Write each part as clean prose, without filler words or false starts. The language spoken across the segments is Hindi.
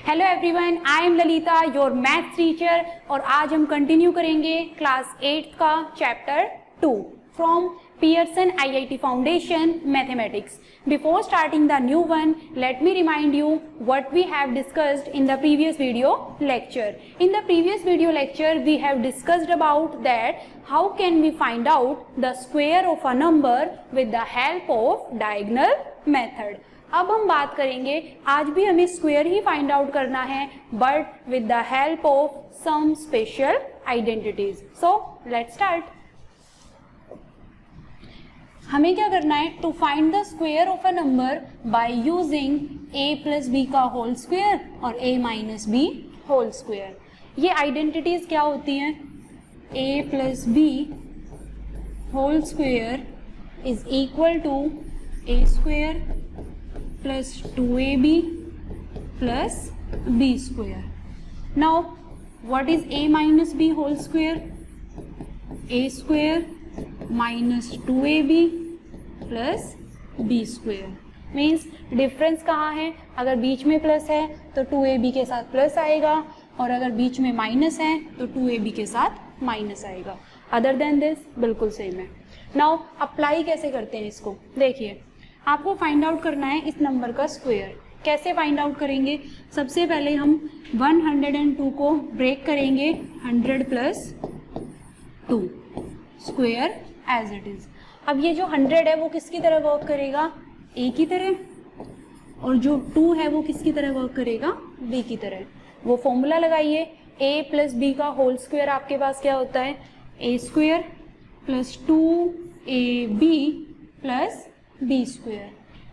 Hello everyone, I am Lalita, your maths teacher. और आज हम कंटिन्यू करेंगे क्लास 8 का chapter 2 from Pearson IIT Foundation Mathematics. Before starting the new one, let me remind you what we have discussed in the previous video lecture. In the previous video lecture, we have discussed about that how can we find out the square of a number with the help of diagonal method. अब हम बात करेंगे, आज भी हमें स्क्वायर ही फाइंड आउट करना है, but with the help of some special identities. So let's start. हमें क्या करना है? To find the square of a number by using a plus b का होल स्क्वायर और a minus b whole square. ये आइडेंटिटीज क्या होती हैं? a plus b whole square is equal to a square plus 2ab plus b square. Now what is a minus b whole square? A square minus 2ab plus b square. Means difference कहाँ है? अगर बीच में प्लस है तो 2ab के साथ प्लस आएगा, और अगर बीच में माइनस है तो 2ab के साथ माइनस आएगा. अदर देन दिस बिल्कुल सेम है. नाउ अप्लाई कैसे करते हैं इसको? देखिए, आपको फाइंड आउट करना है इस नंबर का स्क्वायर. कैसे फाइंड आउट करेंगे? सबसे पहले हम 102 को ब्रेक करेंगे 100 plus 2 square as it is. अब ये जो 100 है वो किसकी तरह वर्क करेगा? a की तरह, और जो 2 है वो किसकी तरह वर्क करेगा? b की तरह. वो फॉर्मूला लगाइए. a प्लस बी का होल स्क्वायर आपके पास क्या होता है? a square plus 2ab plus B square.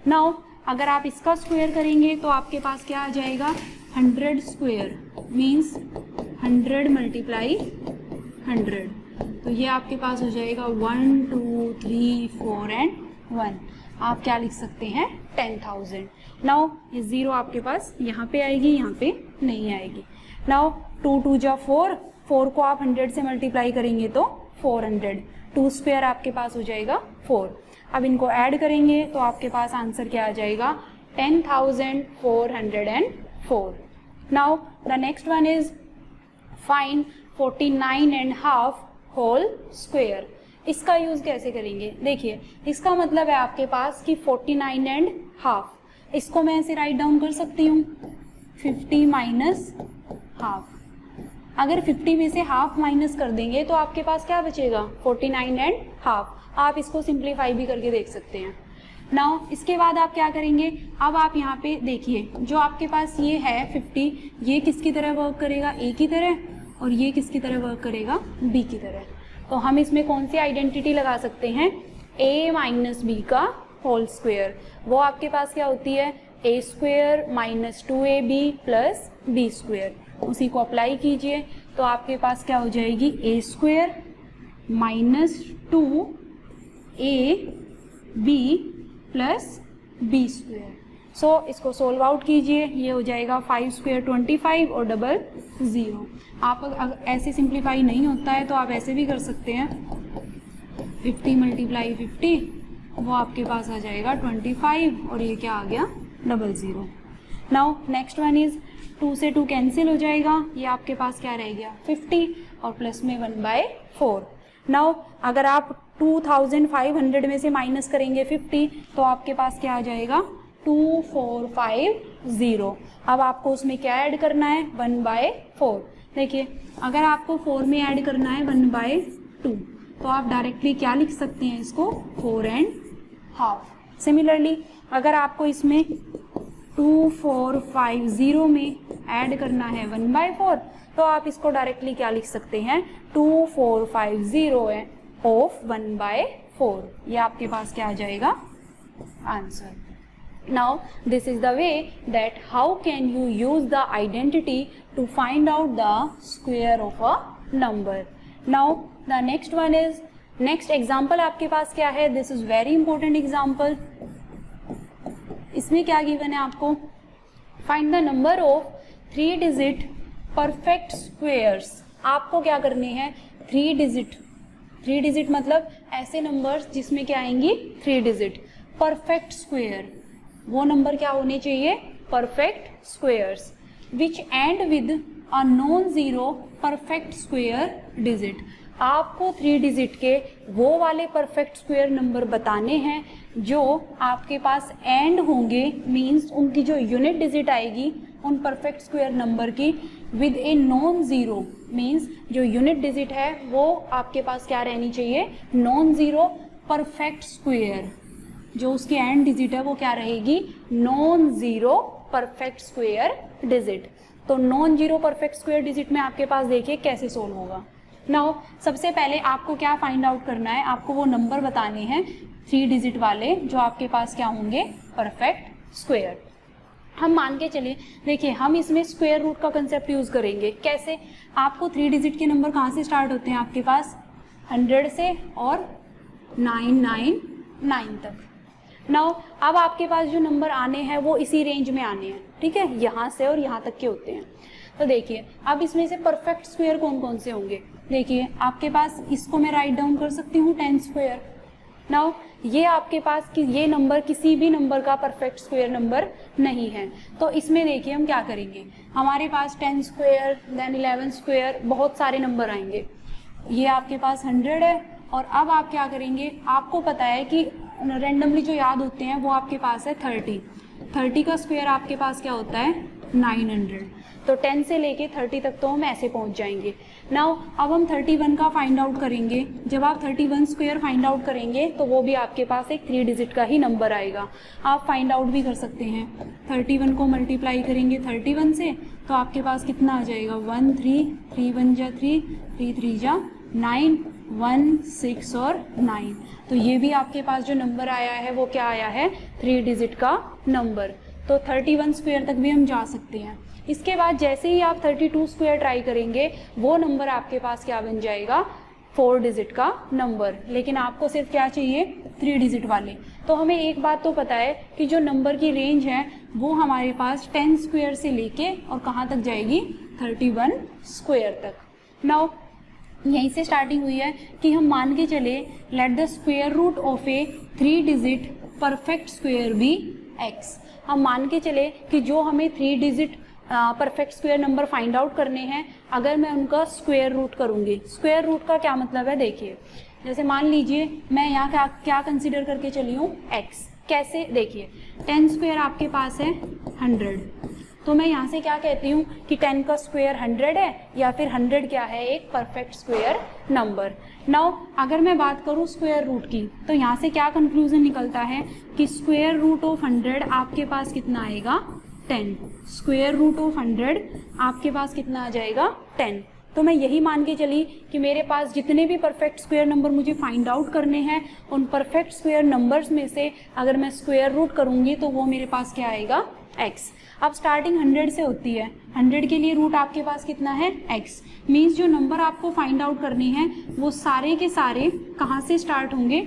Now अगर आप इसका स्क्वायर करेंगे तो आपके पास क्या आ जाएगा? 100 स्क्वायर मीन्स 100 मल्टीप्लाई 100. तो ये आपके पास हो जाएगा 1 2 3 4 एंड 1. आप क्या लिख सकते हैं? 10,000. नाउ ये जीरो आपके पास यहाँ पे आएगी, यहाँ पे नहीं आएगी. नाउ 2 2 जा 4, 4 को आप 100 से मल्टीप्लाई करेंगे तो 400. 2 स्क्वायर आपके पास हो जाएगा 4. अब इनको ऐड करेंगे तो आपके पास आंसर क्या आ जाएगा? 10,404. Now the next one is find 49.5 whole square. इसका यूज कैसे करेंगे? देखिए, इसका मतलब है आपके पास कि 49.5. इसको मैं ऐसे राइट डाउन कर सकती हूँ 50 माइनस हाफ. अगर 50 में से हाफ माइनस कर देंगे तो आपके पास क्या बचेगा? 49.5. आप इसको सिंप्लीफाई भी करके देख सकते हैं. नाउ इसके बाद आप क्या करेंगे? अब आप यहाँ पे देखिए, जो आपके पास ये है 50, ये किसकी तरह वर्क करेगा? a की तरह, और ये किसकी तरह वर्क करेगा? b की तरह. तो हम इसमें कौन सी आइडेंटिटी लगा सकते हैं? a माइनस बी का होल स्क्वायर. वो आपके पास क्या होती है? a square minus 2ab plus B square. उसी को अप्लाई कीजिए तो आपके पास क्या हो जाएगी? a square minus 2ab plus B square. So इसको सोल्व आउट कीजिए. ये हो जाएगा 5 स्क्वायर 25 और डबल 0. आप अगर ऐसे सिंप्लीफाई नहीं होता है तो आप ऐसे भी कर सकते हैं. 50 मल्टीप्लाई 50, वो आपके पास आ जाएगा 25, और ये क्या आ गया? Double 0. Now next one is 2 से 2 कैंसिल हो जाएगा. ये आपके पास क्या रह गया? 50, और प्लस में 1/4. नाउ अगर आप 2500 में से माइनस करेंगे 50 तो आपके पास क्या आ जाएगा? 2450. अब आपको उसमें क्या ऐड करना है? 1/4. देखिए, अगर आपको 4 में ऐड करना है 1/2 तो आप डायरेक्टली क्या लिख सकते हैं इसको? 4.5. सिमिलरली अगर आपको इसमें 2450 में ऐड करना है 1/4 तो आप इसको डायरेक्टली क्या लिख सकते हैं? 2450 ऑफ 1/4. ये आपके पास क्या आ जाएगा? Answer. Now this is the way that how can you use the identity to find out the square of a number. Now the next one is, next example आपके पास क्या है? This is very important example. इसमें क्या गिवन है आपको? Find the number of 3 digit perfect squares. आपको क्या करने हैं? 3 digit मतलब ऐसे नंबर्स जिसमें क्या आएंगी? 3 digit. परफेक्ट स्क्वायर, वो नंबर क्या होने चाहिए? Perfect squares. Which and with a non zero perfect square digit. आपको 3 डिजिट के वो वाले परफेक्ट स्क्वायर नंबर बताने हैं जो आपके पास एंड होंगे, मींस उनकी जो यूनिट डिजिट आएगी उन परफेक्ट स्क्वायर नंबर की with a non zero, means जो यूनिट डिजिट है वो आपके पास क्या रहनी चाहिए, नॉन जीरो परफेक्ट स्क्वायर। जो उसकी एंड डिजिट है वो क्या रहेगी, non zero perfect square digit. तो non zero perfect square digit में आपके पास देखिए कैसे सोल्व होगा। नाउ सबसे पहले आपको क्या फाइंड आउट करना है, आपको वो नंबर बताने हैं 3 डिजिट वाले जो आपके पास क्या होंगे, परफेक्ट स्क्वायर। हम मान के चलिए, देखिए हम इसमें स्क्वायर रूट का कंसेप्ट यूज करेंगे। कैसे, आपको 3 डिजिट के नंबर कहाँ से स्टार्ट होते हैं, आपके पास 100 से और 999 तक। नाउ अब आपके पास जो नंबर आने हैं वो इसी रेंज में आने हैं, ठीक है, यहाँ से और यहाँ तक के होते हैं। तो देखिए अब इसमें से परफेक्ट स्क्वायर कौन कौन से होंगे, देखिए आपके पास इसको मैं राइट डाउन कर सकती हूँ 10 स्क्वायर। नाउ ये आपके पास कि ये नंबर किसी भी नंबर का परफेक्ट स्क्वायर नंबर नहीं है, तो इसमें देखिए हम क्या करेंगे, हमारे पास 10 स्क्वायर देन 11 स्क्वायर बहुत सारे नंबर आएंगे। ये आपके पास 100 है और अब आप क्या करेंगे, आपको पता है कि रेंडमली जो याद होते हैं वो आपके पास है 30 का स्क्वायर आपके पास क्या होता है 900। तो 10 से लेके 30 तक तो हम ऐसे पहुंच जाएंगे। नाउ अब हम 31 का फाइंड आउट करेंगे। जब आप 31 स्क्वायर फाइंड आउट करेंगे तो वो भी आपके पास एक 3 डिजिट का ही नंबर आएगा। आप फाइंड आउट भी कर सकते हैं, 31 को मल्टीप्लाई करेंगे 31 से तो आपके पास कितना आ जाएगा 1 3 1 जा 3 3 जा 9 1 6 और 9। तो ये भी आपके पास जो नंबर आया है वो क्या आया है 3 डिजिट का नंबर। तो 31 स्क्वायर तक भी हम जा सकते हैं। इसके बाद जैसे ही आप 32 स्क्वायर ट्राई करेंगे वो नंबर आपके पास क्या बन जाएगा 4 डिजिट का नंबर, लेकिन आपको सिर्फ क्या चाहिए 3 डिजिट वाले। तो हमें एक बात तो पता है कि जो नंबर की रेंज है वो हमारे पास 10 स्क्वायर से लेके और कहाँ तक जाएगी 31 स्क्वायर तक। नाउ यहीं से स्टार्टिंग हुई है कि हम मान के चले let the square root of a 3 digit perfect square be x। हम मान के चले कि जो हमें 3 digit perfect square number find out करने हैं, अगर मैं उनका स्क्वायर रूट करूंगी। स्क्वायर रूट का क्या मतलब है, देखिए जैसे मान लीजिए मैं यहाँ क्या कंसीडर करके चली हूँ x। कैसे, देखिए 10 स्क्वायर आपके पास है 100, तो मैं यहाँ से क्या कहती हूँ कि 10 का स्क्वायर 100 है या फिर 100 क्या है एक परफेक्ट स्क्वायर नंबर। नाउ अगर मैं बात करूँ स्क्वायर रूट की तो यहाँ से क्या कंक्लूजन निकलता है कि स्क्वायर रूट ऑफ 100 आपके पास कितना आएगा 10। स्क्वायर रूट ऑफ 100 आपके पास कितना आ जाएगा 10। तो मैं यही मान के चली कि मेरे पास जितने भी परफेक्ट स्क्वायर नंबर मुझे फाइंड आउट करने हैं उन परफेक्ट स्क्वायर नंबर्स में से अगर मैं स्क्वायर रूट करूंगी तो वो मेरे पास क्या आएगा x। अब स्टार्टिंग 100 से होती है, 100 के लिए रूट आपके पास कितना है x। मीन्स जो नंबर आपको फाइंड आउट करने हैं वो सारे के सारे कहाँ से स्टार्ट होंगे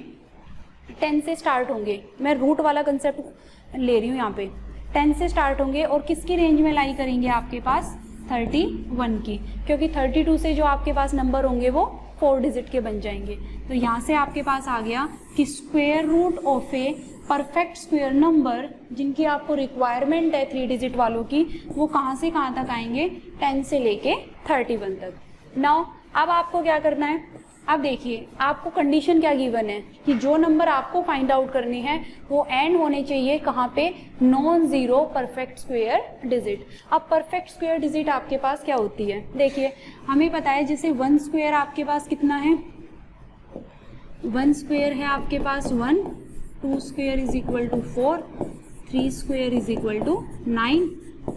10 से स्टार्ट होंगे। मैं रूट वाला कंसेप्ट ले रही हूँ यहाँ पे, 10 से स्टार्ट होंगे और किसकी रेंज में लाई करेंगे आपके पास 31 की, क्योंकि 32 से जो आपके पास नंबर होंगे वो 4 डिजिट के बन जाएंगे। तो यहाँ से आपके पास आ गया कि square root of a perfect square number जिनकी आपको रिक्वायरमेंट है 3 डिजिट वालों की, वो कहाँ से कहाँ तक आएंगे 10 से लेके 31 तक। नाउ अब आपको क्या करना है, अब देखिए आपको कंडीशन क्या गिवन है कि जो नंबर आपको फाइंड आउट करने हैं वो एंड होने चाहिए कहाँ पे non zero perfect square digit. अब परफेक्ट स्क्वायर डिजिट आपके पास क्या होती है, देखिए हमें पता है जैसे 1 स्क्वायर आपके पास कितना है 1 स्क्वायर है आपके पास 1, 2 square is equal to 4, 3 square is equal to 9,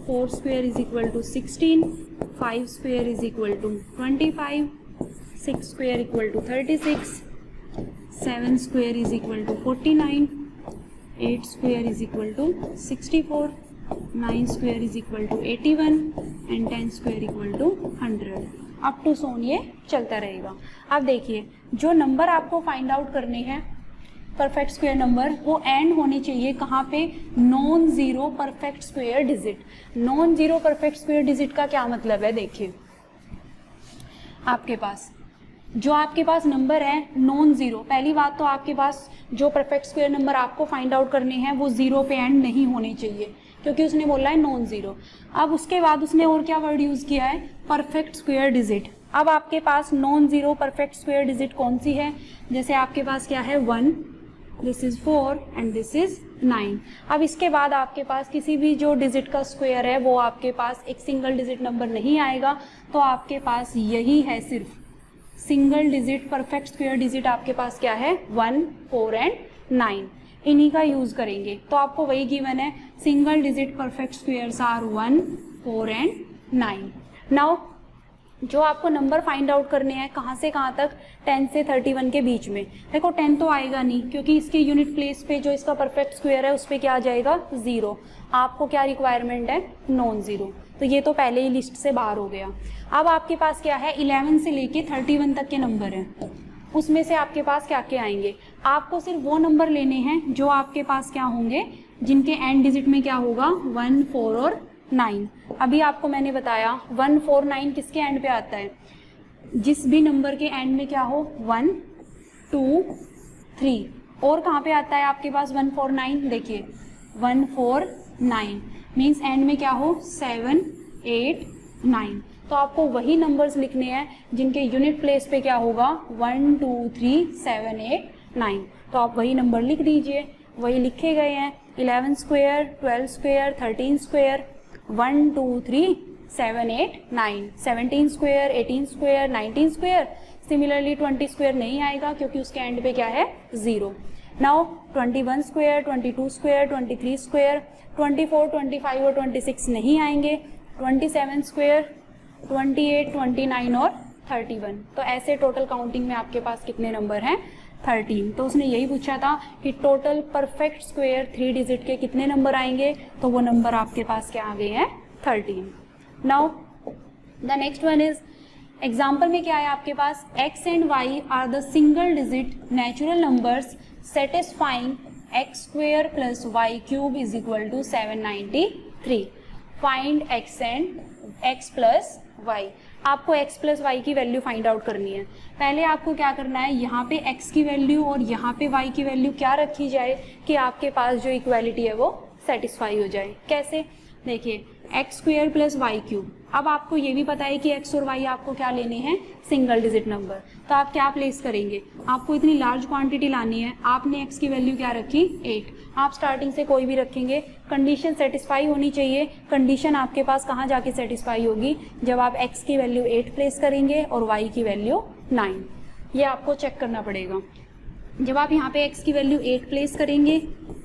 4 square is equal to 16, 5 square is equal to 25, 6 square equal to 36, 7 square is equal to 49, 8 square is equal to 64, 9 square is equal to 81 and 10 square equal to 100। Up to so on ये चलता रहेगा। अब देखिए जो नंबर आपको फाइंड आउट करने हैं परफेक्ट स्क्वायर नंबर वो एंड होने चाहिए कहाँ पे non zero perfect square digit. Non zero perfect square digit का क्या मतलब है, देखिए आपके पास जो आपके पास नंबर है नॉन जीरो, पहली बात तो आपके पास जो परफेक्ट स्क्वायर नंबर आपको फाइंड आउट करने हैं वो जीरो पे एंड नहीं होने चाहिए। क्योंकि उसने बोला है नॉन जीरो। अब उसके बाद उसने और क्या वर्ड यूज किया है, परफेक्ट स्क्वायर डिजिट। अब आपके पास non zero perfect square digit कौन सी है, जैसे आपके पास क्या है 1, this is 4 and this is 9। अब इसके बाद आपके पास किसी भी जो डिजिट का स्क्वायर है वो आपके पास एक सिंगल डिजिट नंबर नहीं आएगा, तो आपके पास यही है सिर्फ single digit perfect square digit आपके पास क्या है 1, 4 एंड 9, इन्हीं का यूज करेंगे। तो आपको वही गिवन है, single digit perfect squares are 1, 4 and 9। Now जो आपको नंबर फाइंड आउट करने हैं कहाँ से कहाँ तक, 10 से 31 के बीच में। देखो 10 तो आएगा नहीं क्योंकि इसके यूनिट प्लेस पे जो इसका परफेक्ट स्क्वायर है उस पर क्या आ जाएगा 0। आपको क्या रिक्वायरमेंट है, नॉन जीरो, तो ये तो पहले ही लिस्ट से बाहर हो गया। अब आपके पास क्या है 11 से लेके 31 तक के नंबर हैं, उसमें से आपके पास क्या क्या आएंगे, आपको सिर्फ वो नंबर लेने हैं जो आपके पास क्या होंगे, जिनके एंड डिजिट में क्या होगा 1, 4 और 9। अभी आपको मैंने बताया 1, 4, 9 किसके एंड पे आता है, जिस भी नंबर के एंड में क्या हो 1, 2, 3। और कहाँ पे आता है आपके पास 1, 4, 9, देखिए 1, 4, 9 मीन्स एंड में क्या हो 7, 8, 9। तो आपको वही नंबर्स लिखने हैं जिनके यूनिट प्लेस पे क्या होगा 1, 2, 3, 7, 8, 9। तो आप वही नंबर लिख दीजिए, वही लिखे गए हैं 11 square, 12 square, 13 square, 1, 2, 3, 7, 8, 9, 17 square, 18 square, 19 square. Similarly 20 square नहीं आएगा क्योंकि उसके एंड पे क्या है 0। नाउ 21 स्क्वायर, 22 स्क्वायर, 23 स्क्वायर, 24, 25 और 26 नहीं आएंगे, 27 स्क्वायर, 28, 29 और 31। तो ऐसे टोटल काउंटिंग में आपके पास कितने नंबर हैं 13। तो उसने यही पूछा था कि टोटल परफेक्ट स्क्वायर 3 डिजिट के कितने नंबर आएंगे, तो वो नंबर आपके पास क्या आ गए हैं 13। Now the next one is, example में क्या है आपके पास, x and y are the single digit natural numbers satisfying x square plus y cube is equal to 793। Find x and x plus y। आपको x प्लस y की वैल्यू फाइंड आउट करनी है। पहले आपको क्या करना है, यहाँ पे x की वैल्यू और यहाँ पे y की वैल्यू क्या रखी जाए कि आपके पास जो इक्वालिटी है वो सेटिस्फाई हो जाए। कैसे, देखिए x square plus y cube. अब आपको ये भी पता है कि एक्स और वाई आपको क्या लेने हैं, सिंगल डिजिट नंबर। तो आप क्या प्लेस करेंगे, आपको इतनी लार्ज क्वांटिटी लानी है, आपने एक्स की वैल्यू क्या रखी 8, आप स्टार्टिंग से कोई भी रखेंगे, कंडीशन सेटिस्फाई होनी चाहिए। कंडीशन आपके पास कहाँ जाके सेटिस्फाई होगी, जब आप एक्स की वैल्यू 8 प्लेस करेंगे और वाई की वैल्यू 9। ये आपको चेक करना पड़ेगा। जब आप यहाँ पे x की वैल्यू 8 प्लेस करेंगे,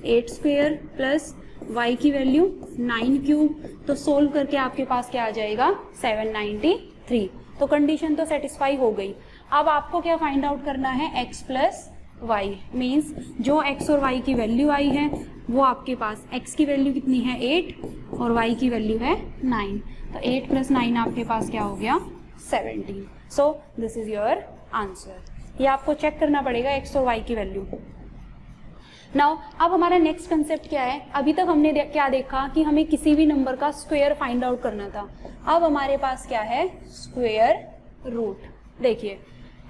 8 स्क्वायर प्लस y की वैल्यू 9 क्यूब, तो सोल्व करके आपके पास क्या आ जाएगा 793। तो कंडीशन तो सेटिस्फाई हो गई। अब आपको क्या फाइंड आउट करना है, x प्लस वाई, मीन्स जो x और y की वैल्यू आई है वो आपके पास, x की वैल्यू कितनी है 8 और y की वैल्यू है 9, तो 8 प्लस 9 आपके पास क्या हो गया 17। सो दिस इज योर आंसर। ये आपको चेक करना पड़ेगा x और y की वैल्यू। नाउ अब हमारा नेक्स्ट कंसेप्ट क्या है, अभी तक हमने क्या देखा कि हमें किसी भी नंबर का स्क्वायर फाइंड आउट करना था। अब हमारे पास क्या है, स्क्वायर रूट। देखिए,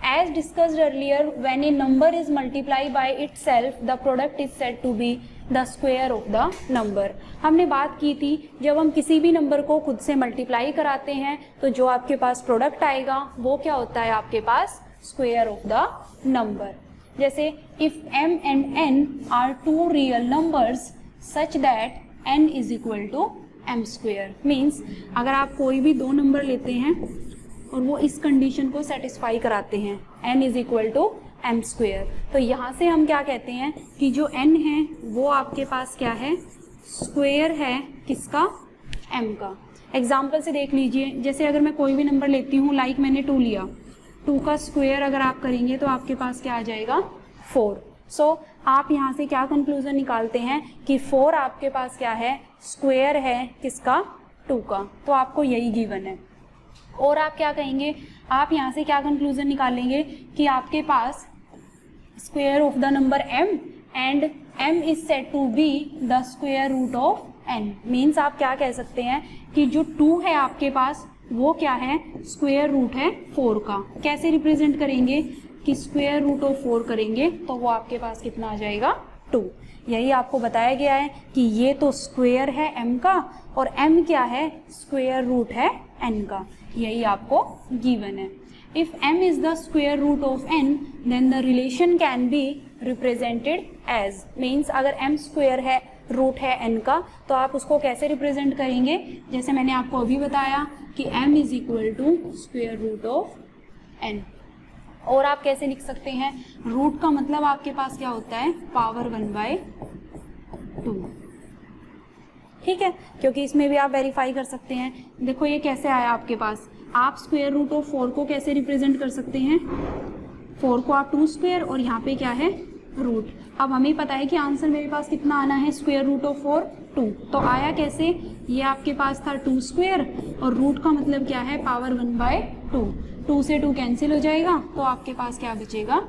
as discussed earlier, when a number is multiply by itself the product is said to be the square of the number. हमने बात की थी जब हम किसी भी नंबर को खुद से मल्टीप्लाई कराते हैं तो जो आपके पास प्रोडक्ट आएगा वो क्या होता है आपके पास, स्क्वायर ऑफ द नंबर। जैसे if m and n are two real numbers such that n is equal to m square, means अगर आप कोई भी दो नंबर लेते हैं और वो इस कंडीशन को सेटिस्फाई कराते हैं n is equal to m square, तो यहाँ से हम क्या कहते हैं कि जो n है वो आपके पास क्या है, स्क्वायर है किसका, m का। एग्जाम्पल से देख लीजिए, जैसे अगर मैं कोई भी नंबर लेती हूँ, लाइक मैंने 2 लिया, 2 का स्क्वायर अगर आप करेंगे तो आपके पास क्या आ जाएगा 4। सो आप यहाँ से क्या कंक्लूजन निकालते हैं कि 4 आपके पास क्या है, स्क्वायर है किसका, 2 का। तो आपको यही गिवन है। और आप क्या कहेंगे, आप यहाँ से क्या कंक्लूजन निकालेंगे कि आपके पास square of the number m and m is said to be the square root of n। Means आप क्या कह सकते हैं कि जो 2 है आपके पास वो क्या है, स्क्वायर रूट है 4 का। कैसे रिप्रेजेंट करेंगे कि स्क्वायर रूट ऑफ 4 करेंगे तो वो आपके पास कितना आ जाएगा 2। यही आपको बताया गया है कि ये तो स्क्वायर है m का और m क्या है, स्क्वायर रूट है n का, यही आपको गिवन है। If m is the square root of n then the relation can be represented as, means अगर m स्क्वायर है, रूट है n का, तो आप उसको कैसे रिप्रेजेंट करेंगे, जैसे मैंने आपको अभी बताया कि m is equal to square root of n। और आप कैसे लिख सकते हैं, रूट का मतलब आपके पास क्या होता है, पावर 1/2, ठीक है, क्योंकि इसमें भी आप वेरीफाई कर सकते हैं। देखो ये कैसे आया आपके पास, आप स्क्वायर रूट ऑफ 4 को कैसे रिप्रेजेंट कर सकते हैं, 4 को आप 2 स्क्वायर और यहाँ पे क्या है, रूट। अब हमें पता है कि आंसर मेरे पास कितना आना है, स्क्वायर रूट ऑफ 4 2, तो आया कैसे, ये आपके पास था 2 स्क्वायर और रूट का मतलब क्या है, पावर 1/2, 2 से 2 कैंसिल हो जाएगा तो आपके पास क्या बचेगा,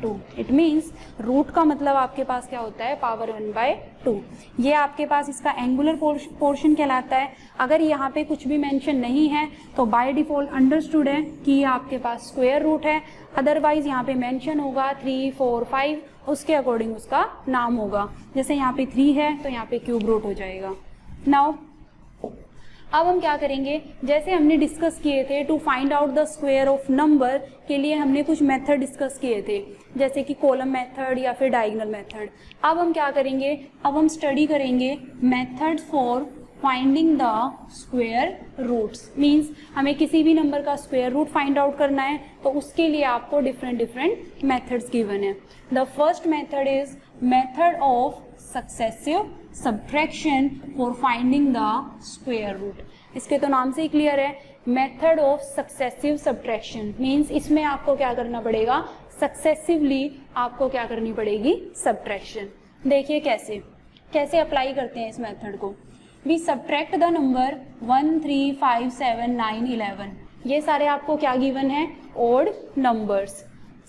2। इट मीन्स रूट का मतलब आपके पास क्या होता है, पावर 1/2। ये आपके पास इसका एंगुलर पोर्शन कहलाता है। अगर यहाँ पे कुछ भी मेंशन नहीं है तो बाय डिफॉल्ट अंडरस्टूड है कि ये आपके पास स्क्वायर रूट है, अदरवाइज यहाँ पे मेंशन होगा 3 4 5, उसके अकॉर्डिंग उसका नाम होगा। जैसे यहाँ पे 3 है तो यहाँ पे क्यूब रूट हो जाएगा। नाउ अब हम क्या करेंगे, जैसे हमने डिस्कस किए थे to find out the square of number के लिए हमने कुछ मेथड डिस्कस किए थे, जैसे कि कॉलम मेथड या फिर डायगोनल मेथड। अब हम क्या करेंगे, अब हम स्टडी करेंगे method for finding the square roots. Means हमें किसी भी नंबर का स्क्वायर रूट फाइंड आउट करना है तो उसके लिए आपको डिफरेंट मेथड्स गिवन है। The first method is method of successive subtraction for finding the square root. इसके तो नाम से ही क्लियर है, method of successive subtraction means इसमें आपको क्या करना पड़ेगा, सक्सेसिवली आपको क्या करनी पड़ेगी, सब्ट्रैक्शन। देखिए कैसे कैसे अप्लाई करते हैं इस मेथड को। वी सब्ट्रैक्ट द नंबर 1 3 5 7 9 11, ये सारे आपको क्या गिवन है, odd numbers,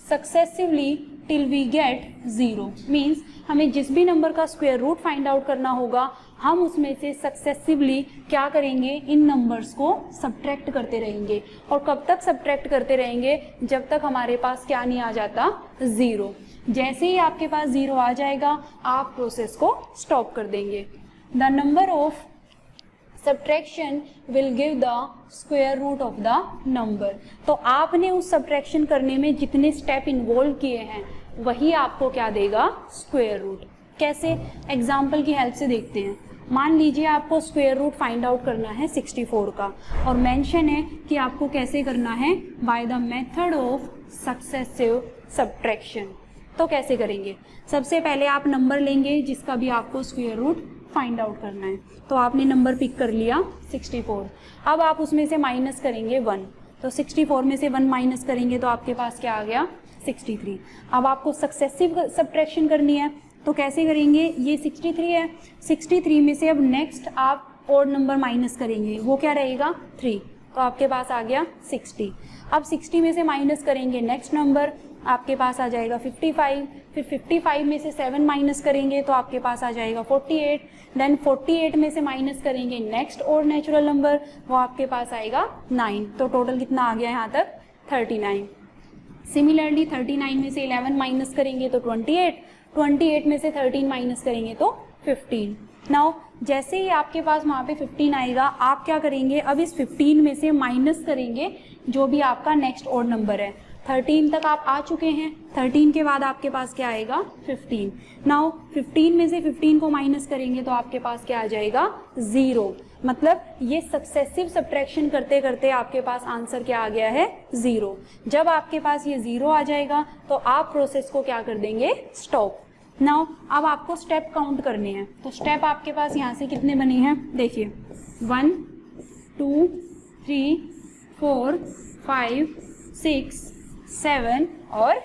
successively till we get 0। Means हमें जिस भी नंबर का स्क्वायर रूट फाइंड आउट करना होगा हम उसमें से सक्सेसिवली क्या करेंगे, इन नंबर्स को सब्ट्रैक्ट करते रहेंगे। और कब तक सब्ट्रैक्ट करते रहेंगे, जब तक हमारे पास क्या नहीं आ जाता, 0। जैसे ही आपके पास 0 आ जाएगा आप प्रोसेस को स्टॉप कर देंगे। The number of subtraction will give the square root of the number. तो आपने उस सब्ट्रैक्शन करने में जितने स्टेप इन्वॉल्व किए हैं वही आपको क्या देगा, स्क्वायर रूट। कैसे, एग्जाम्पल की हेल्प से देखते हैं। मान लीजिए आपको स्क्वायर रूट फाइंड आउट करना है 64 का और मेंशन है कि आपको कैसे करना है, by the method of successive subtraction. तो कैसे करेंगे, सबसे पहले आप नंबर लेंगे जिसका भी आपको स्क्वायर रूट फाइंड आउट करना है। तो आपने नंबर पिक कर लिया 64, अब आप उसमें से माइनस करेंगे 1, तो 64 में से 1 माइनस करेंगे तो आपके पास क्या आ गया, 63। अब आपको सक्सेसिव सब्ट्रैक्शन करनी है तो कैसे करेंगे, ये 63 है, 63 में से अब नेक्स्ट आप ऑड नंबर माइनस करेंगे, वो क्या रहेगा, 3, तो आपके पास आ गया 60। अब 60 में से माइनस करेंगे नेक्स्ट नंबर, आपके पास आ जाएगा 55, फिर 55 में से 7 माइनस करेंगे तो आपके पास आ जाएगा 48, देन 48 में से माइनस करेंगे नेक्स्ट और नेचुरल नंबर, वो आपके पास आएगा 9, तो टोटल कितना आ गया यहाँ तक, 39। सिमिलरली 39 में से 11 माइनस करेंगे तो 28, 28 में से 13 माइनस करेंगे तो 15। नाउ जैसे ही आपके पास वहाँ पे 15 आएगा आप क्या करेंगे, अब इस 15 में से माइनस करेंगे जो भी आपका नेक्स्ट ऑड नंबर है। 13 तक आप आ चुके हैं, 13 के बाद आपके पास क्या आएगा, 15। नाउ 15 में से 15 को माइनस करेंगे तो आपके पास क्या आ जाएगा, 0। मतलब ये सक्सेसिव सब्ट्रैक्शन करते करते आपके पास आंसर क्या आ गया है, 0। जब आपके पास ये 0 आ जाएगा तो आप प्रोसेस को क्या कर देंगे, स्टॉप। नाउ अब आपको स्टेप काउंट करने हैं, तो स्टेप आपके पास यहाँ से कितने बने हैं, देखिए 1 2 3 4 5 6 7 और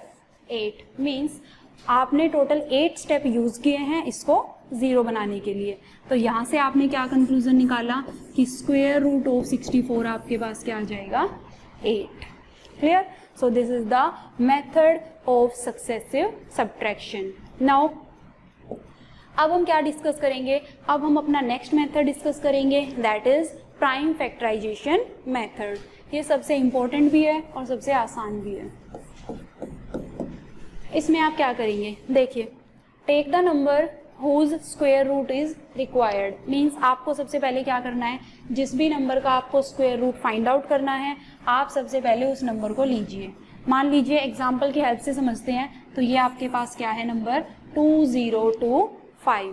8। मीन्स आपने टोटल 8 स्टेप यूज किए हैं इसको 0 बनाने के लिए। तो यहाँ से आपने क्या कंक्लूजन निकाला कि स्क्वायर रूट ऑफ 64 आपके पास क्या आ जाएगा, 8। Clear. So this is the method of successive subtraction. Now अब हम क्या डिस्कस करेंगे, अब हम अपना नेक्स्ट मेथड डिस्कस करेंगे, that is prime factorisation method. ये सबसे इंपॉर्टेंट भी है और सबसे आसान भी है। इसमें आप क्या करेंगे, देखिए take the number whose square root is required. Means आपको सबसे पहले क्या करना है, जिस भी नंबर का आपको स्क्वायर रूट फाइंड आउट करना है, आप सबसे पहले उस नंबर को लीजिए. मान लीजिए एग्जाम्पल की हेल्प से समझते हैं. तो ये आपके पास क्या है, नंबर 2025.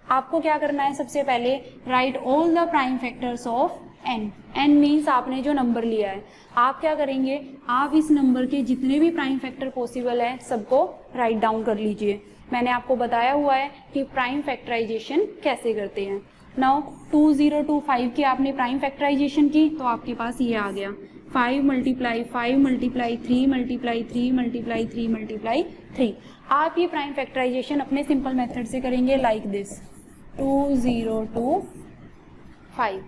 आपको क्या करना है, सबसे पहले right all the prime factors of n. n means आपने जो नंबर लिया है, आप क्या करेंगे, आप इस नंबर के जितने भी प्राइम फैक्टर पॉसिबल है सबको राइट डाउन कर लीजिए. मैंने आपको बताया हुआ है कि प्राइम फैक्टराइजेशन कैसे करते हैं. नाउ 2025 की आपने प्राइम फैक्टराइजेशन की तो आपके पास ये आ गया 5 multiply 5 multiply 3 multiply 3 multiply 3 multiply 3. आप ये प्राइम फैक्टराइजेशन अपने सिंपल मेथड से करेंगे लाइक दिस 2025.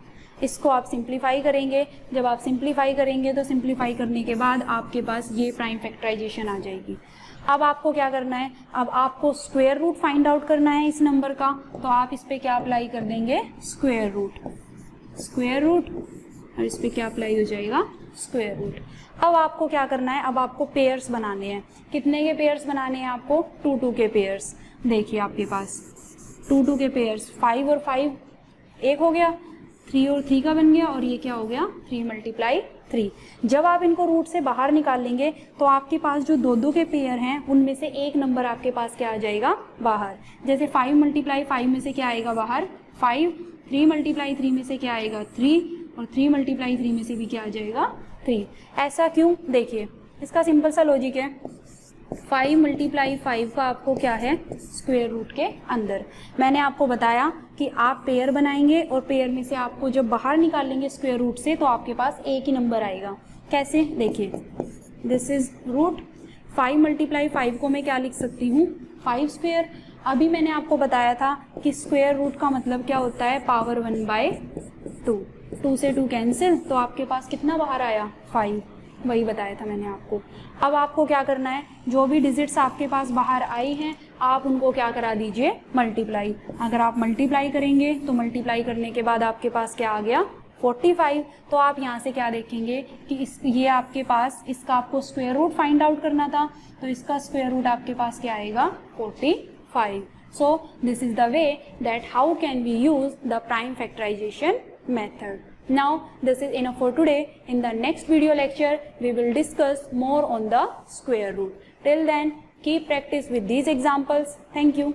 इसको आप सिंप्लीफाई करेंगे. जब आप सिंप्लीफाई करेंगे तो सिंप्लीफाई करने के बाद आपके पास ये प्राइम फैक्टराइजेशन आ जाएगी. अब आपको क्या करना है, अब आपको स्क्वायर रूट फाइंड आउट करना है इस नंबर का. तो आप इस पे क्या अप्लाई कर देंगे, स्क्वायर रूट. स्क्वायर रूट और इस पे क्या अप्लाई हो जाएगा, स्क्वायर रूट. अब आपको क्या करना है, अब आपको पेयर्स बनाने हैं. कितने के पेयर्स बनाने हैं आपको, 2 के पेयर्स. देखिए आपके पास 2 के पेयर्स, 5 और 5 एक हो गया, 3 और 3 का बन गया, और ये क्या हो गया 3 मल्टीप्लाई 3. जब आप इनको रूट से बाहर निकाल लेंगे तो आपके पास जो 2 के पेयर हैं उनमें से एक नंबर आपके पास क्या आ जाएगा बाहर. जैसे 5 मल्टीप्लाई 5 में से क्या आएगा बाहर 5, 3 मल्टीप्लाई 3 में से क्या आएगा 3, और 3 मल्टीप्लाई 3 में से भी क्या आ जाएगा 3. ऐसा क्यों, देखिए इसका सिंपल सा लॉजिक है. 5 मल्टीप्लाई 5 का आपको क्या है, स्क्वायर रूट के अंदर. मैंने आपको बताया कि आप पेयर बनाएंगे और पेयर में से आपको जब बाहर निकालेंगे स्क्वायर रूट से तो आपके पास एक ही नंबर आएगा. कैसे, देखिए दिस इज रूट 5 मल्टीप्लाई 5 को मैं क्या लिख सकती हूँ 5 स्क्वायर. अभी मैंने आपको बताया था कि स्क्वायर रूट का मतलब क्या होता है, पावर 1/2. 2 से 2 कैंसिल, तो आपके पास कितना बाहर आया 5. वही बताया था मैंने आपको. अब आपको क्या करना है, जो भी डिजिट्स आपके पास बाहर आई हैं आप उनको क्या करा दीजिए, मल्टीप्लाई. अगर आप मल्टीप्लाई करेंगे तो मल्टीप्लाई करने के बाद आपके पास क्या आ गया 45. तो आप यहाँ से क्या देखेंगे कि ये आपके पास, इसका आपको स्क्वायर रूट फाइंड आउट करना था तो इसका स्क्वायर रूट आपके पास क्या आएगा 45. So this is the way that how can we use the prime factorisation method. Now this is enough for today. In the next video lecture we will discuss more on the square root. Till then keep practice with these examples. Thank you.